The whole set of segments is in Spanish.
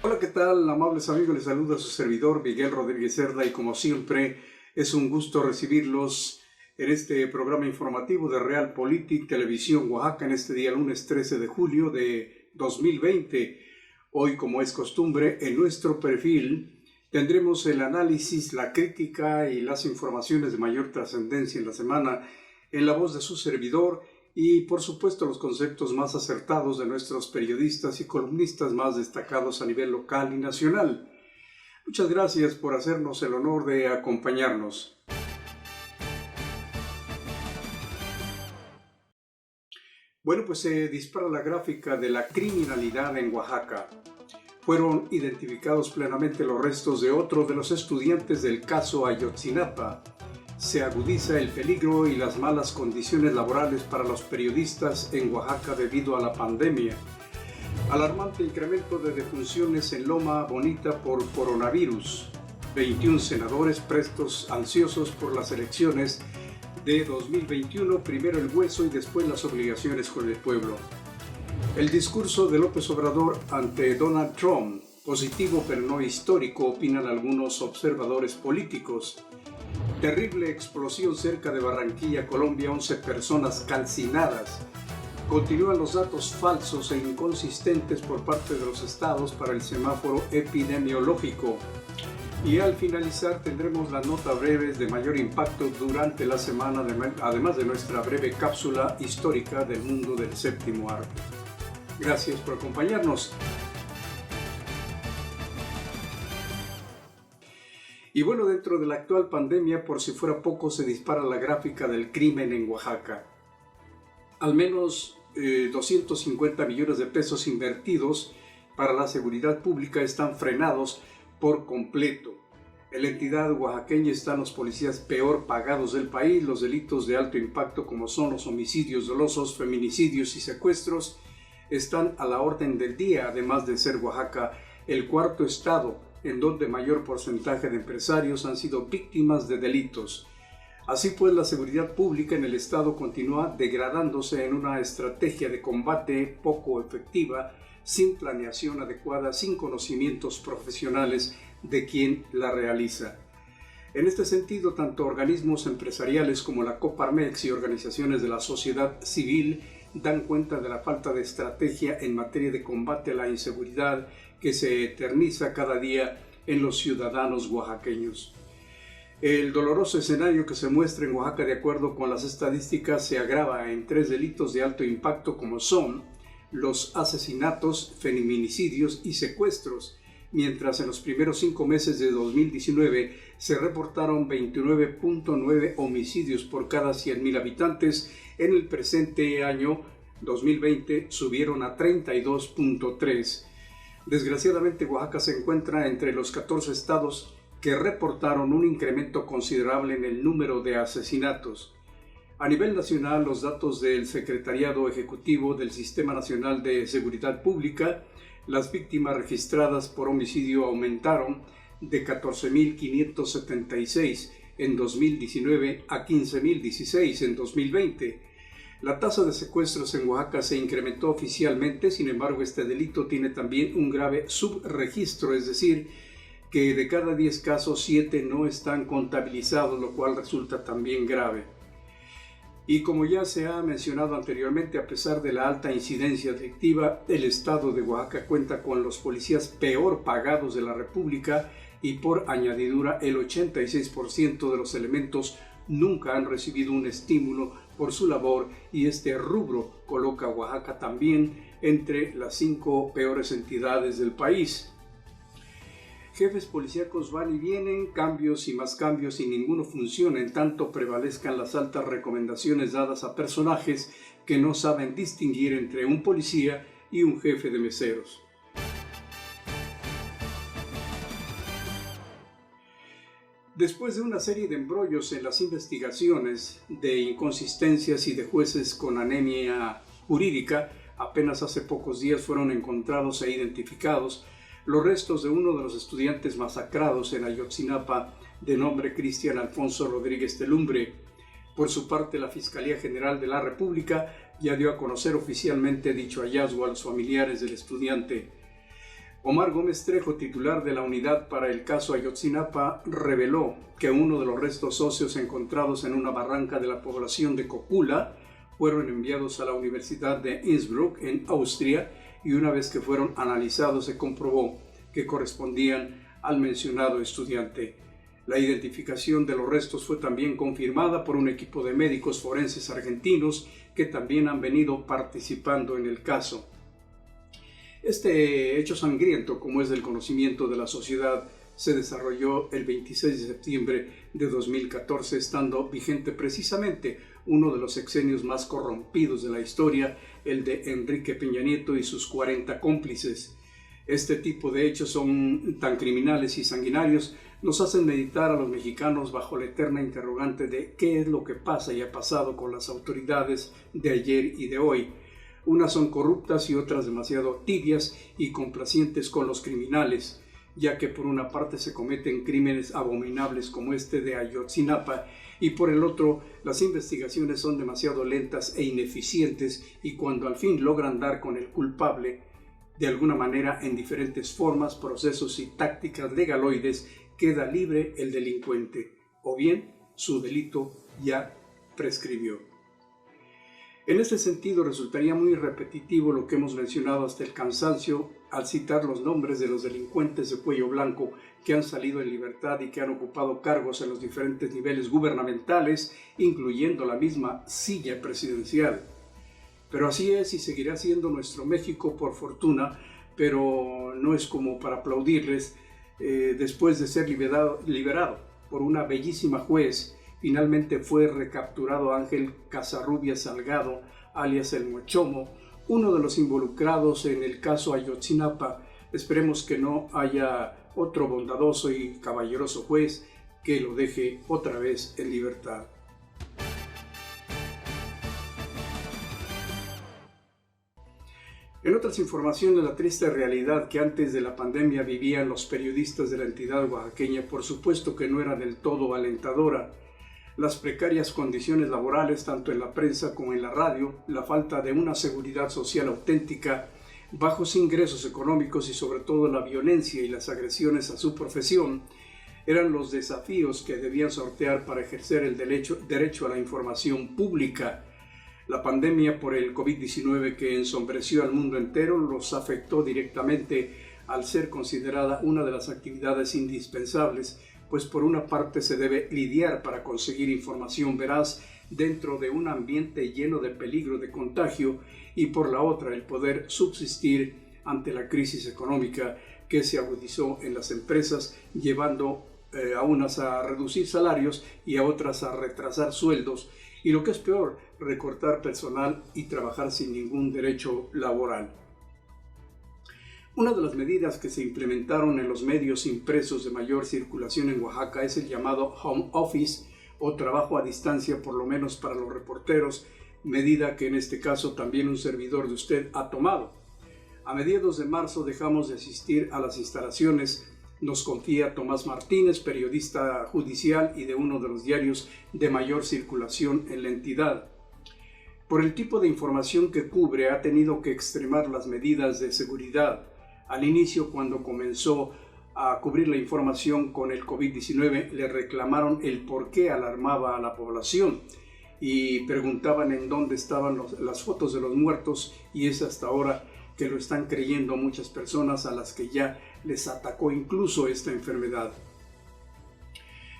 Hola, ¿qué tal, amables amigos? Les saluda su servidor Miguel Rodríguez Cerda y como siempre es un gusto recibirlos en este programa informativo de Realpolitik Televisión Oaxaca en este día lunes 13 de julio de 2020. Hoy, como es costumbre, en nuestro perfil tendremos el análisis, la crítica y las informaciones de mayor trascendencia en la semana en la voz de su servidor y, por supuesto, los conceptos más acertados de nuestros periodistas y columnistas más destacados a nivel local y nacional. Muchas gracias por hacernos el honor de acompañarnos. Bueno, pues se dispara la gráfica de la criminalidad en Oaxaca. Fueron identificados plenamente los restos de otro de los estudiantes del caso Ayotzinapa. Se agudiza el peligro y las malas condiciones laborales para los periodistas en Oaxaca debido a la pandemia. Alarmante incremento de defunciones en Loma Bonita por coronavirus. 21 senadores prestos ansiosos por las elecciones de 2021, primero el hueso y después las obligaciones con el pueblo. El discurso de López Obrador ante Donald Trump, positivo pero no histórico, opinan algunos observadores políticos. Terrible explosión cerca de Barranquilla, Colombia, 11 personas calcinadas. Continúan los datos falsos e inconsistentes por parte de los estados para el semáforo epidemiológico. Y al finalizar tendremos las notas breves de mayor impacto durante la semana, además de nuestra breve cápsula histórica del mundo del séptimo arte. Gracias por acompañarnos. Y bueno, dentro de la actual pandemia, por si fuera poco, se dispara la gráfica del crimen en Oaxaca. Al menos 250 millones de pesos invertidos para la seguridad pública están frenados por completo. En la entidad oaxaqueña están los policías peor pagados del país. Los delitos de alto impacto, como son los homicidios dolosos, feminicidios y secuestros, están a la orden del día, además de ser Oaxaca el cuarto estado en donde mayor porcentaje de empresarios han sido víctimas de delitos. Así pues, la seguridad pública en el estado continúa degradándose en una estrategia de combate poco efectiva, sin planeación adecuada, sin conocimientos profesionales de quien la realiza. En este sentido, tanto organismos empresariales como la Coparmex y organizaciones de la sociedad civil dan cuenta de la falta de estrategia en materia de combate a la inseguridad que se eterniza cada día en los ciudadanos oaxaqueños. El doloroso escenario que se muestra en Oaxaca, de acuerdo con las estadísticas, se agrava en 3 delitos de alto impacto como son los asesinatos, feminicidios y secuestros, mientras en los primeros 5 meses de 2019 se reportaron 29.9 homicidios por cada 100,000 habitantes. En el presente año 2020 subieron a 32.3. Desgraciadamente, Oaxaca se encuentra entre los 14 estados que reportaron un incremento considerable en el número de asesinatos. A nivel nacional, los datos del Secretariado Ejecutivo del Sistema Nacional de Seguridad Pública, las víctimas registradas por homicidio aumentaron de 14.576 en 2019 a 15.016 en 2020. La tasa de secuestros en Oaxaca se incrementó oficialmente, sin embargo, este delito tiene también un grave subregistro, es decir, que de cada 10 casos, 7 no están contabilizados, lo cual resulta también grave. Y como ya se ha mencionado anteriormente, a pesar de la alta incidencia delictiva, el estado de Oaxaca cuenta con los policías peor pagados de la República y por añadidura el 86% de los elementos nunca han recibido un estímulo por su labor y este rubro coloca a Oaxaca también entre las 5 peores entidades del país. Jefes policíacos van y vienen, cambios y más cambios y ninguno funciona, en tanto prevalezcan las altas recomendaciones dadas a personajes que no saben distinguir entre un policía y un jefe de meseros. Después de una serie de embrollos en las investigaciones, de inconsistencias y de jueces con anemia jurídica, apenas hace pocos días fueron encontrados e identificados los restos de uno de los estudiantes masacrados en Ayotzinapa, de nombre Cristian Alfonso Rodríguez Telumbre. Por su parte, la Fiscalía General de la República ya dio a conocer oficialmente dicho hallazgo a los familiares del estudiante. Omar Gómez Trejo, titular de la unidad para el caso Ayotzinapa, reveló que uno de los restos óseos encontrados en una barranca de la población de Cocula fueron enviados a la Universidad de Innsbruck, en Austria, y una vez que fueron analizados se comprobó que correspondían al mencionado estudiante. La identificación de los restos fue también confirmada por un equipo de médicos forenses argentinos que también han venido participando en el caso. Este hecho sangriento, como es del conocimiento de la sociedad, se desarrolló el 26 de septiembre de 2014, estando vigente precisamente uno de los sexenios más corrompidos de la historia, el de Enrique Peña Nieto y sus 40 cómplices. Este tipo de hechos son tan criminales y sanguinarios, nos hacen meditar a los mexicanos bajo la eterna interrogante de qué es lo que pasa y ha pasado con las autoridades de ayer y de hoy. Unas son corruptas y otras demasiado tibias y complacientes con los criminales, ya que por una parte se cometen crímenes abominables como este de Ayotzinapa y por el otro las investigaciones son demasiado lentas e ineficientes, y cuando al fin logran dar con el culpable, de alguna manera en diferentes formas, procesos y tácticas legaloides, queda libre el delincuente, o bien su delito ya prescribió. En este sentido, resultaría muy repetitivo lo que hemos mencionado hasta el cansancio al citar los nombres de los delincuentes de cuello blanco que han salido en libertad y que han ocupado cargos en los diferentes niveles gubernamentales, incluyendo la misma silla presidencial. Pero así es y seguirá siendo nuestro México, por fortuna, pero no es como para aplaudirles. Después de ser liberado por una bellísima juez, finalmente fue recapturado Ángel Casarrubias Salgado, alias El Mochomo, uno de los involucrados en el caso Ayotzinapa. Esperemos que no haya otro bondadoso y caballeroso juez que lo deje otra vez en libertad. En otras informaciones, la triste realidad que antes de la pandemia vivían los periodistas de la entidad oaxaqueña, por supuesto que no era del todo alentadora. Las precarias condiciones laborales, tanto en la prensa como en la radio, la falta de una seguridad social auténtica, bajos ingresos económicos y sobre todo la violencia y las agresiones a su profesión, eran los desafíos que debían sortear para ejercer el derecho a la información pública. La pandemia por el COVID-19 que ensombreció al mundo entero los afectó directamente al ser considerada una de las actividades indispensables, pues por una parte se debe lidiar para conseguir información veraz dentro de un ambiente lleno de peligro de contagio y por la otra el poder subsistir ante la crisis económica que se agudizó en las empresas, llevando a unas a reducir salarios y a otras a retrasar sueldos y, lo que es peor, recortar personal y trabajar sin ningún derecho laboral. Una de las medidas que se implementaron en los medios impresos de mayor circulación en Oaxaca es el llamado home office o trabajo a distancia, por lo menos para los reporteros, medida que en este caso también un servidor de usted ha tomado. A mediados de marzo dejamos de asistir a las instalaciones, nos confía Tomás Martínez, periodista judicial y de uno de los diarios de mayor circulación en la entidad. Por el tipo de información que cubre, ha tenido que extremar las medidas de seguridad. Al inicio, cuando comenzó a cubrir la información con el COVID-19, le reclamaron el por qué alarmaba a la población y preguntaban en dónde estaban las fotos de los muertos, y es hasta ahora que lo están creyendo muchas personas a las que ya les atacó incluso esta enfermedad.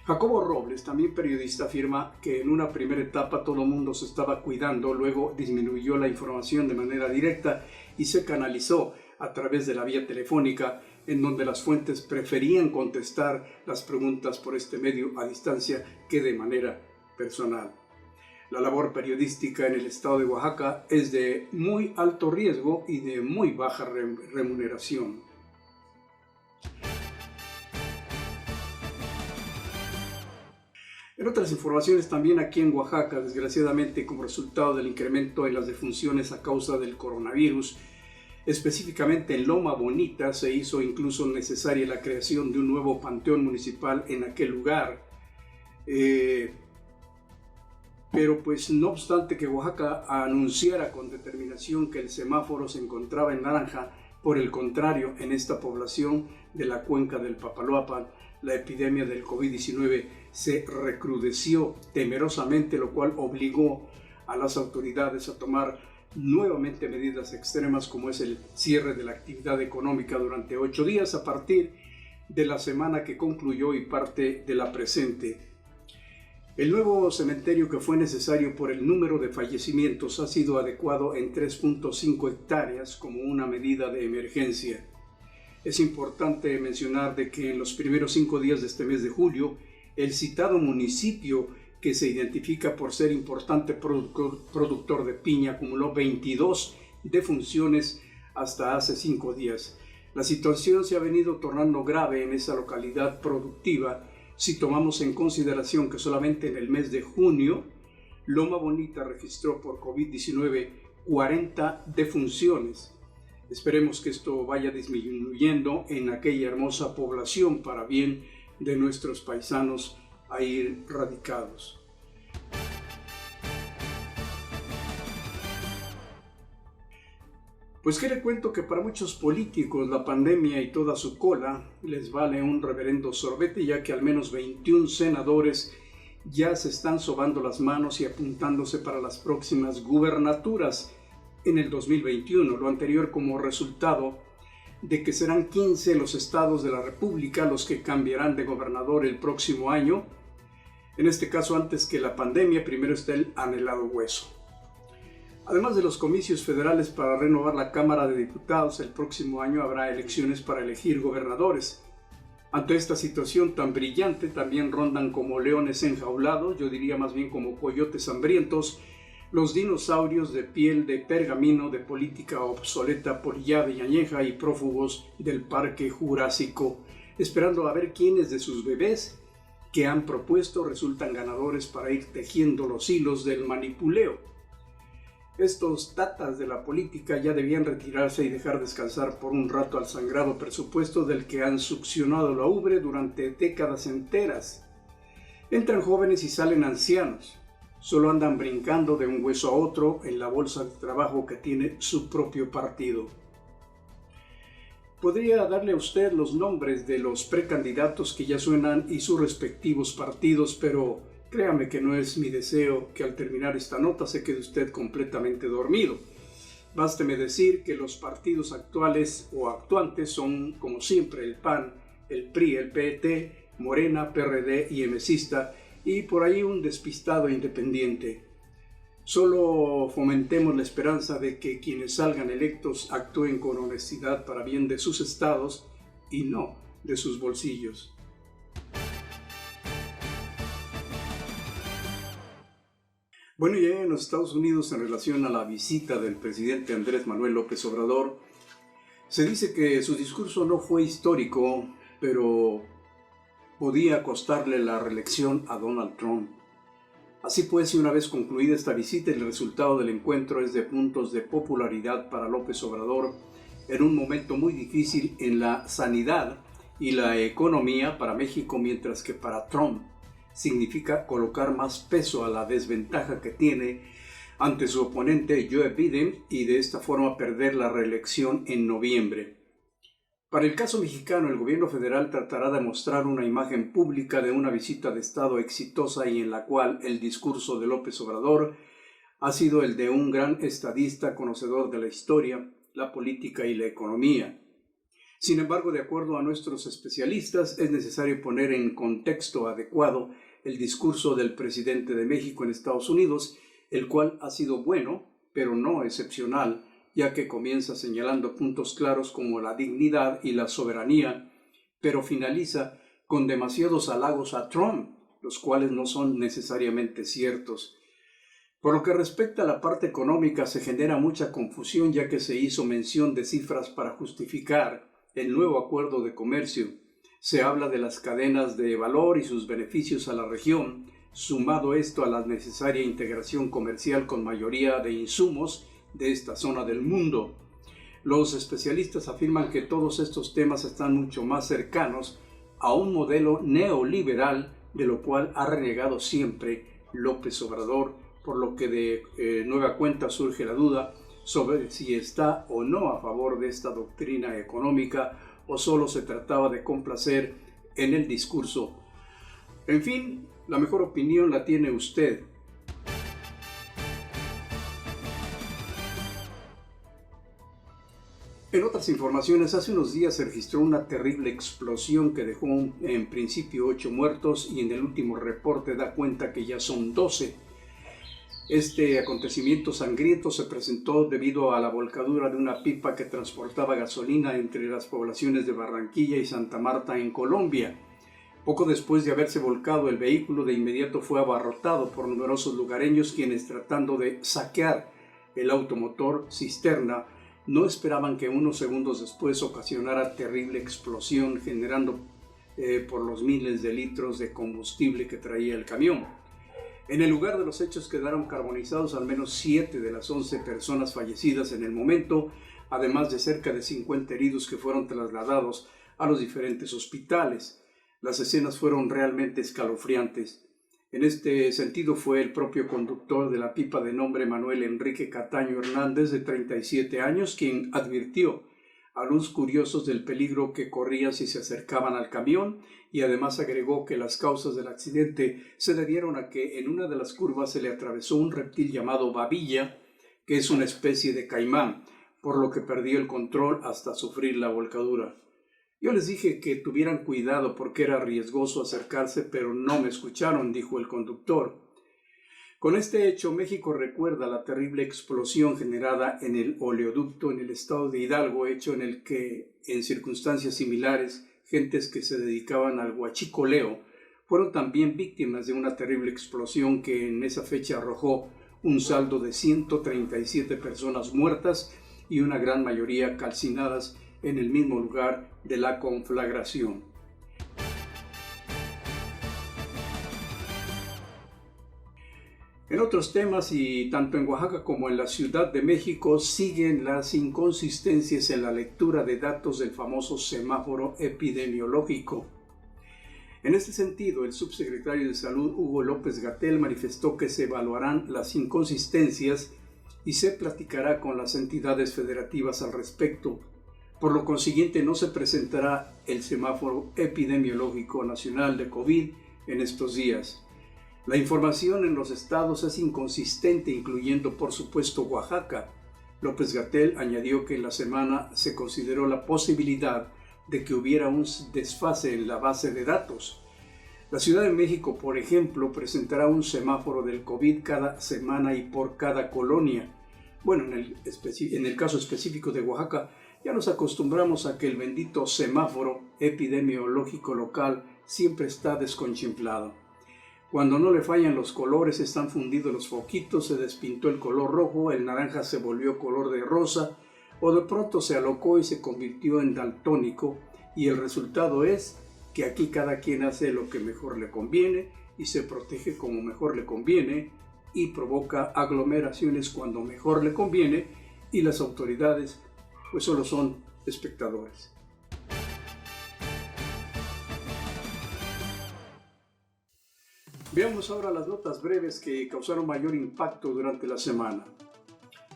Jacobo Robles, también periodista, afirma que en una primera etapa todo el mundo se estaba cuidando, luego disminuyó la información de manera directa y se canalizó a través de la vía telefónica, en donde las fuentes preferían contestar las preguntas por este medio a distancia que de manera personal. La labor periodística en el estado de Oaxaca es de muy alto riesgo y de muy baja remuneración. En otras informaciones, también aquí en Oaxaca, desgraciadamente como resultado del incremento en las defunciones a causa del coronavirus, específicamente en Loma Bonita, se hizo incluso necesaria la creación de un nuevo panteón municipal en aquel lugar. Pero pues no obstante que Oaxaca anunciara con determinación que el semáforo se encontraba en naranja, Por el contrario, en esta población de la cuenca del Papaloapan, la epidemia del COVID-19 se recrudeció temerosamente, lo cual obligó a las autoridades a tomar nuevamente medidas extremas, como es el cierre de la actividad económica durante 8 días a partir de la semana que concluyó y parte de la presente. El nuevo cementerio, que fue necesario por el número de fallecimientos, ha sido adecuado en 3.5 hectáreas como una medida de emergencia. Es importante mencionar de que en los primeros 5 días de este mes de julio, el citado municipio, que se identifica por ser importante productor de piña, acumuló 22 defunciones hasta hace 5 días. La situación se ha venido tornando grave en esa localidad productiva si tomamos en consideración que solamente en el mes de junio, Loma Bonita registró por COVID-19 40 defunciones. Esperemos que esto vaya disminuyendo en aquella hermosa población para bien de nuestros paisanos ahí radicados. Pues que le cuento que para muchos políticos la pandemia y toda su cola les vale un reverendo sorbete, ya que al menos 21 senadores ya se están sobando las manos y apuntándose para las próximas gubernaturas en el 2021, lo anterior como resultado de que serán 15 los estados de la República los que cambiarán de gobernador el próximo año. En este caso, antes que la pandemia, primero está el anhelado hueso. Además de los comicios federales para renovar la Cámara de Diputados, el próximo año habrá elecciones para elegir gobernadores. Ante esta situación tan brillante, también rondan como leones enjaulados, yo diría más bien como coyotes hambrientos, los dinosaurios de piel de pergamino de política obsoleta, polillada y añeja y prófugos del Parque Jurásico, esperando a ver quiénes de sus bebés que han propuesto resultan ganadores para ir tejiendo los hilos del manipuleo. Estos tatas de la política ya debían retirarse y dejar descansar por un rato al sangrado presupuesto del que han succionado la ubre durante décadas enteras. Entran jóvenes y salen ancianos. Solo andan brincando de un hueso a otro en la bolsa de trabajo que tiene su propio partido. Podría darle a usted los nombres de los precandidatos que ya suenan y sus respectivos partidos, pero créame que no es mi deseo que al terminar esta nota se quede usted completamente dormido. Básteme decir que los partidos actuales o actuantes son, como siempre, el PAN, el PRI, el PET, Morena, PRD y MCista, y por ahí un despistado independiente. Solo fomentemos la esperanza de que quienes salgan electos actúen con honestidad para bien de sus estados y no de sus bolsillos. Bueno, ya en los Estados Unidos, en relación a la visita del presidente Andrés Manuel López Obrador, se dice que su discurso no fue histórico, pero podía costarle la reelección a Donald Trump. Así pues, y una vez concluida esta visita, el resultado del encuentro es de puntos de popularidad para López Obrador en un momento muy difícil en la sanidad y la economía para México, mientras que para Trump significa colocar más peso a la desventaja que tiene ante su oponente Joe Biden y de esta forma perder la reelección en noviembre. Para el caso mexicano, el gobierno federal tratará de mostrar una imagen pública de una visita de Estado exitosa y en la cual el discurso de López Obrador ha sido el de un gran estadista conocedor de la historia, la política y la economía. Sin embargo, de acuerdo a nuestros especialistas, es necesario poner en contexto adecuado el discurso del presidente de México en Estados Unidos, el cual ha sido bueno, pero no excepcional, ya que comienza señalando puntos claros como la dignidad y la soberanía, pero finaliza con demasiados halagos a Trump, los cuales no son necesariamente ciertos. Por lo que respecta a la parte económica, se genera mucha confusión, ya que se hizo mención de cifras para justificar el nuevo acuerdo de comercio. Se habla de las cadenas de valor y sus beneficios a la región, sumado esto a la necesaria integración comercial con mayoría de insumos de esta zona del mundo. Los especialistas afirman que todos estos temas están mucho más cercanos a un modelo neoliberal, de lo cual ha renegado siempre López Obrador, por lo que de nueva cuenta surge la duda sobre si está o no a favor de esta doctrina económica o solo se trataba de complacer en el discurso. En fin, la mejor opinión la tiene usted. En otras informaciones, hace unos días se registró una terrible explosión que dejó en principio 8 muertos y en el último reporte da cuenta que ya son 12. Este acontecimiento sangriento se presentó debido a la volcadura de una pipa que transportaba gasolina entre las poblaciones de Barranquilla y Santa Marta en Colombia. Poco después de haberse volcado el vehículo, de inmediato fue abarrotado por numerosos lugareños quienes, tratando de saquear el automotor cisterna, no esperaban que unos segundos después ocasionara terrible explosión, generando por los miles de litros de combustible que traía el camión. En el lugar de los hechos quedaron carbonizados al menos 7 de las 11 personas fallecidas en el momento, además de cerca de 50 heridos que fueron trasladados a los diferentes hospitales. Las escenas fueron realmente escalofriantes. En este sentido fue el propio conductor de la pipa, de nombre Manuel Enrique Cataño Hernández, de 37 años, quien advirtió a los curiosos del peligro que corrían si se acercaban al camión, y además agregó que las causas del accidente se debieron a que en una de las curvas se le atravesó un reptil llamado babilla, que es una especie de caimán, por lo que perdió el control hasta sufrir la volcadura. Yo les dije que tuvieran cuidado porque era riesgoso acercarse, pero no me escucharon, dijo el conductor. Con este hecho, México recuerda la terrible explosión generada en el oleoducto en el estado de Hidalgo, hecho en el que, en circunstancias similares, gentes que se dedicaban al huachicoleo fueron también víctimas de una terrible explosión que en esa fecha arrojó un saldo de 137 personas muertas y una gran mayoría calcinadas en el mismo lugar de la conflagración. En otros temas, y tanto en Oaxaca como en la Ciudad de México, siguen las inconsistencias en la lectura de datos del famoso semáforo epidemiológico. En este sentido, el subsecretario de Salud, Hugo López-Gatell, manifestó que se evaluarán las inconsistencias y se platicará con las entidades federativas al respecto. Por lo consiguiente, no se presentará el semáforo epidemiológico nacional de COVID en estos días. La información en los estados es inconsistente, incluyendo por supuesto Oaxaca. López-Gatell añadió que en la semana se consideró la posibilidad de que hubiera un desfase en la base de datos. La Ciudad de México, por ejemplo, presentará un semáforo del COVID cada semana y por cada colonia. Bueno, en el caso específico de Oaxaca, ya nos acostumbramos a que el bendito semáforo epidemiológico local siempre está desconchimplado. Cuando no le fallan los colores, están fundidos los foquitos, se despintó el color rojo, el naranja se volvió color de rosa, o de pronto se alocó y se convirtió en daltónico, y el resultado es que aquí cada quien hace lo que mejor le conviene y se protege como mejor le conviene y provoca aglomeraciones cuando mejor le conviene, y las autoridades pues solo son espectadores. Veamos ahora las notas breves que causaron mayor impacto durante la semana.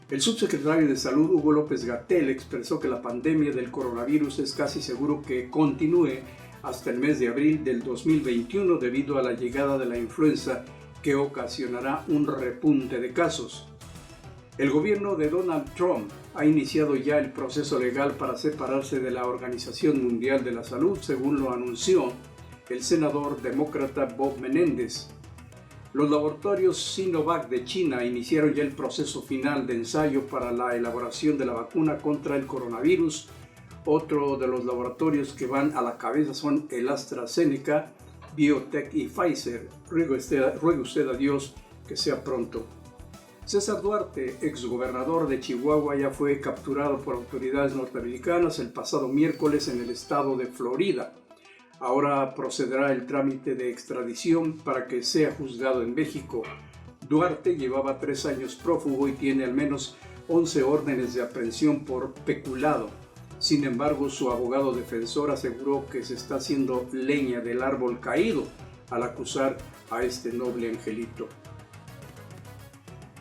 El subsecretario de Salud, Hugo López-Gatell, expresó que la pandemia del coronavirus es casi seguro que continúe hasta el mes de abril del 2021 debido a la llegada de la influenza, que ocasionará un repunte de casos. El gobierno de Donald Trump ha iniciado ya el proceso legal para separarse de la Organización Mundial de la Salud, según lo anunció el senador demócrata Bob Menéndez. Los laboratorios Sinovac de China iniciaron ya el proceso final de ensayo para la elaboración de la vacuna contra el coronavirus. Otro de los laboratorios que van a la cabeza son el AstraZeneca, BioNTech y Pfizer. Ruegue usted a Dios que sea pronto. César Duarte, exgobernador de Chihuahua, ya fue capturado por autoridades norteamericanas el pasado miércoles en el estado de Florida. Ahora procederá el trámite de extradición para que sea juzgado en México. Duarte llevaba 3 años prófugo y tiene al menos 11 órdenes de aprehensión por peculado. Sin embargo, su abogado defensor aseguró que se está haciendo leña del árbol caído al acusar a este noble angelito.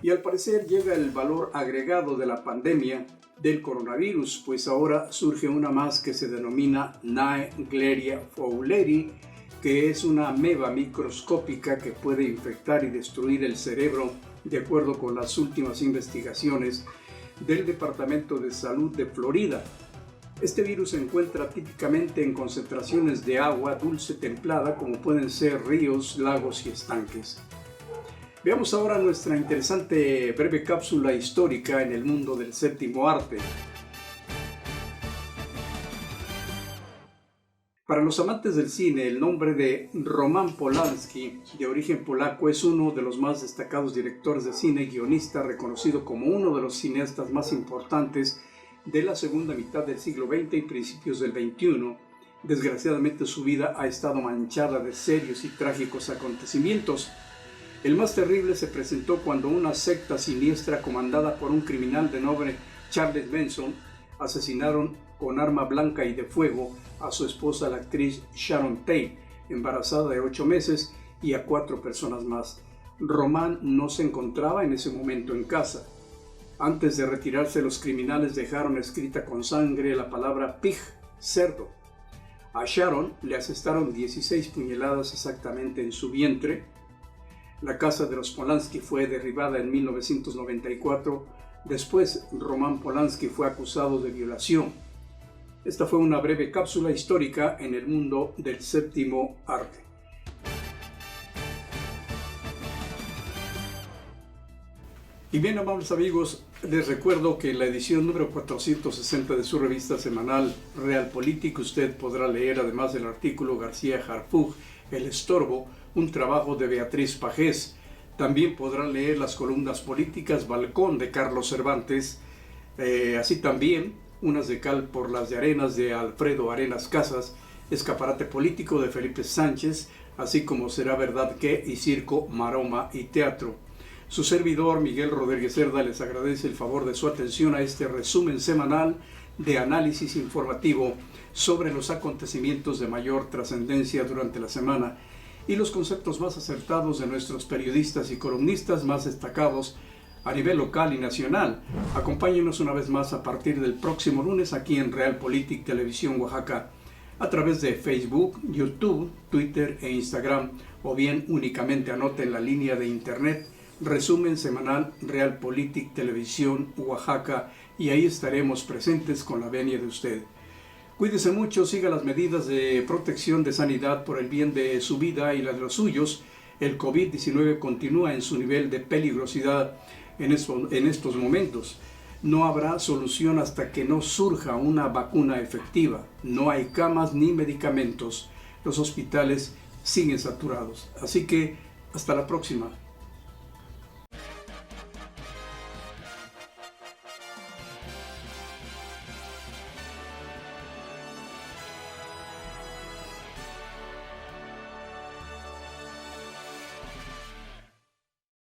Y al parecer llega el valor agregado de la pandemia del coronavirus, pues ahora surge una más que se denomina Naegleria fowleri, que es una ameba microscópica que puede infectar y destruir el cerebro, de acuerdo con las últimas investigaciones del Departamento de Salud de Florida. Este virus se encuentra típicamente en concentraciones de agua dulce templada, como pueden ser ríos, lagos y estanques. Veamos ahora nuestra interesante breve cápsula histórica en el mundo del séptimo arte. Para los amantes del cine, el nombre de Roman Polanski, de origen polaco, es uno de los más destacados directores de cine y guionista, reconocido como uno de los cineastas más importantes de la segunda mitad del siglo XX y principios del XXI. Desgraciadamente su vida ha estado manchada de serios y trágicos acontecimientos. El más terrible se presentó cuando una secta siniestra comandada por un criminal de nombre Charles Manson asesinaron con arma blanca y de fuego a su esposa, la actriz Sharon Tate, embarazada de 8 meses, y a 4 personas más. Roman no se encontraba en ese momento en casa. Antes de retirarse, los criminales dejaron escrita con sangre la palabra pig, cerdo. A Sharon le asestaron 16 puñaladas exactamente en su vientre. La casa de los Polanski fue derribada en 1994. Después, Roman Polanski fue acusado de violación. Esta fue una breve cápsula histórica en el mundo del séptimo arte. Y bien, amables amigos, les recuerdo que en la edición número 460 de su revista semanal Realpolitik usted podrá leer, además del artículo García Harfuch, El estorbo, un trabajo de Beatriz Pajés. También podrá leer las columnas políticas Balcón de Carlos Cervantes, así también Unas de cal por las de arenas de Alfredo Arenas Casas, Escaparate político de Felipe Sánchez, así como Será verdad que y Circo, Maroma y Teatro. Su servidor Miguel Rodríguez Cerda les agradece el favor de su atención a este resumen semanal de análisis informativo sobre los acontecimientos de mayor trascendencia durante la semana y los conceptos más acertados de nuestros periodistas y columnistas más destacados a nivel local y nacional. Acompáñenos una vez más a partir del próximo lunes aquí en Realpolitik Televisión Oaxaca, a través de Facebook, YouTube, Twitter e Instagram, o bien únicamente anoten la línea de internet resumen semanal Realpolitik Televisión Oaxaca, y ahí estaremos presentes con la venia de usted. Cuídese mucho, siga las medidas de protección de sanidad por el bien de su vida y la de los suyos. El COVID-19 continúa en su nivel de peligrosidad en estos momentos. No habrá solución hasta que no surja una vacuna efectiva. No hay camas ni medicamentos. Los hospitales siguen saturados. Así que hasta la próxima.